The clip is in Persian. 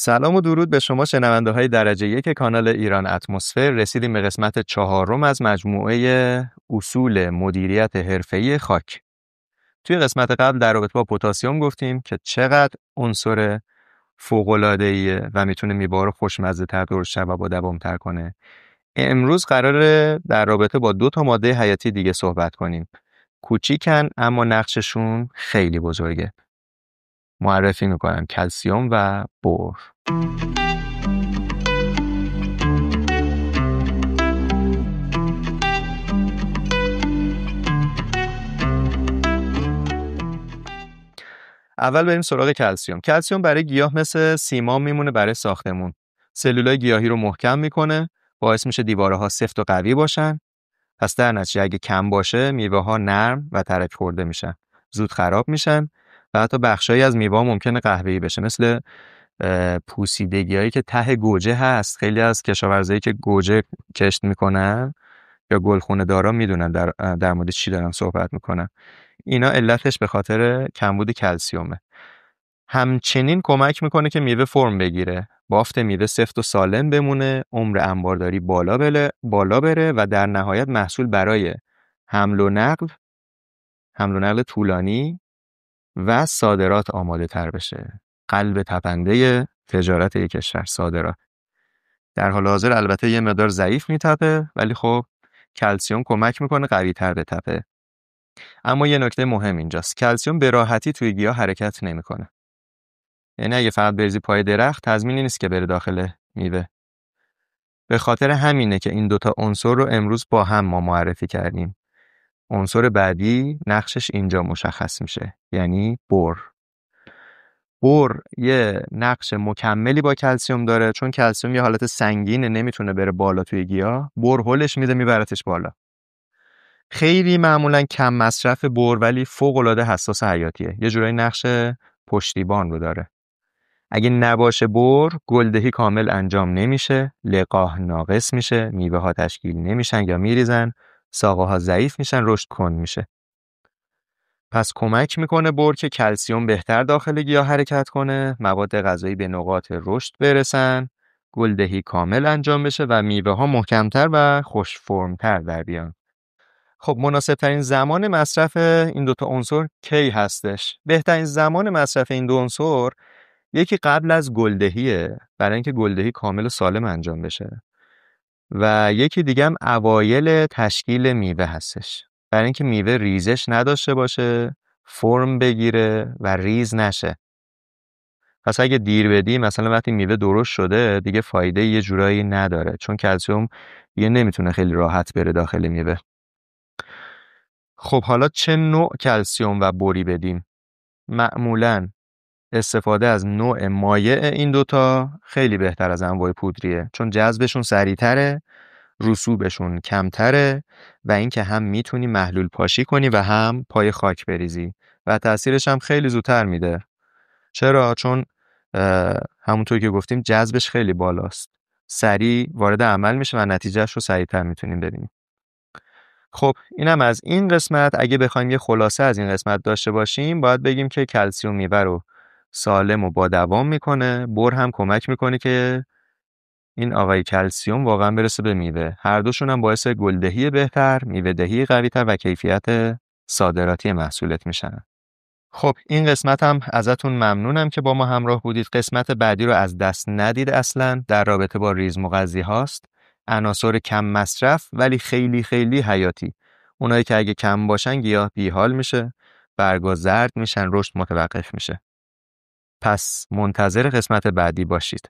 سلام و درود به شما شنونده های درجه یک کانال ایران اتمسفر. رسیدیم به قسمت 4 از مجموعه اصول مدیریت حرفه‌ای خاک. توی قسمت قبل در رابطه با پتاسیم گفتیم که چقدر عنصر فوق‌العاده‌ایه و میتونه میوه رو خوشمزه تر، درشت‌تر و با دوام تر کنه. امروز قراره در رابطه با 2 ماده حیاتی دیگه صحبت کنیم. کوچیکن اما نقششون خیلی بزرگه. معرفی میکنم: کلسیم و بر. اول بریم سراغ کلسیم. کلسیم برای گیاه مثل سیمان میمونه برای ساختمون. سلولای گیاهی رو محکم میکنه، باعث میشه دیوارها سفت و قوی باشن. پس در نتیجه اگه کم باشه میوه ها نرم و ترک خورده میشن، زود خراب میشن و حتی بخشایی از میوه ها ممکنه قهوه‌ای بشه، مثل پوسیدگیایی که ته گوجه هست. خیلی از کشاورزایی که گوجه کشت میکنن یا گلخونه دارا میدونن در مورد چی دارن صحبت میکنن. اینا علتش به خاطر کمبود کلسیومه. همچنین کمک میکنه که میوه فرم بگیره، بافت میوه سفت و سالم بمونه، عمر انبارداری بالا بره و در نهایت محصول برای حمل و نقل طولانی و صادرات آماده تر بشه. قلب تپنده تجارت یک کشور، صادرات. در حال حاضر البته یه مقدار ضعیف میتپه، ولی خب کلسیم کمک میکنه قوی تر بتپه. اما یه نکته مهم اینجاست: کلسیم به راحتی توی گیاه حرکت نمیکنه. یعنی اگه فقط بریزی پای درخت، تضمینی نیست که بره داخل میوه. به خاطر همینه که این 2 عنصر رو امروز با هم ما معرفی کردیم. عنصر بعدی نقشش اینجا مشخص میشه، یعنی بر. بر یه نقش مکملی با کلسیم داره، چون کلسیم یه حالت سنگینه، نمیتونه بره بالا توی گیاه. بر هولش میده، میبرتش بالا. خیلی معمولا کم مصرف بر، ولی فوق العاده حساس حیاتیه. یه جورایی نقش پشتیبان رو داره. اگه نباشه بر، گلدهی کامل انجام نمیشه، لقاح ناقص میشه، میوه ها تشکیل نمیشن یا میریزن، ساقه ها ضعیف میشن، رشد کند میشه. پس کمک میکنه بر که کلسیم بهتر داخل گیاه حرکت کنه، مواد غذایی به نقاط رشد برسن، گلدهی کامل انجام بشه و میوه ها محکمتر و خوش فرمتر در بیان. خب مناسب ترین زمان مصرف این 2 عنصر کی هستش؟ بهترین زمان مصرف این 2 عنصر یکی قبل از گلدهیه، برای اینکه گلدهی کامل و سالم انجام بشه، و یکی دیگه هم اوایل تشکیل میوه هستش، برای اینکه میوه ریزش نداشته باشه، فرم بگیره و ریز نشه. پس اگه دیر بدی، مثلا وقتی میوه درشت شده، دیگه فایده یه جورایی نداره، چون کلسیم یه نمیتونه خیلی راحت بره داخل میوه. خب حالا چه نوع کلسیم و بری بدیم؟ معمولاً استفاده از نوع مایع این 2 خیلی بهتر از انواع پودریه، چون جذبشون سریع‌تره، رسوبشون کمتره و اینکه هم میتونی محلول پاشی کنی و هم پای خاک بریزی و تاثیرش هم خیلی زودتر میده. چرا؟ چون همونطور که گفتیم جذبش خیلی بالاست، سریع وارد عمل میشه و نتیجهش رو سریعتر میتونیم ببینیم. خب اینم از این قسمت. اگه بخوایم یه خلاصه از این قسمت داشته باشیم، باید بگیم که کلسیم میوه رو سالم و با دوام میکنه. بر هم کمک میکنه که این آقای کلسیم واقعا برسه به میوه. هر دوشون هم باعث گلدهی بهتر، میوه دهی قوی‌تر و کیفیت صادراتی محصولت میشن. خب این قسمت هم ازتون ممنونم که با ما همراه بودید. قسمت بعدی رو از دست ندید اصلا. در رابطه با ریزمغذی هاست، عناصر کم مصرف ولی خیلی خیلی حیاتی. اونایی که اگه کم باشن گیاه بیحال میشه، برگا زرد میشن، رشد متوقف میشه. پس منتظر قسمت بعدی باشید.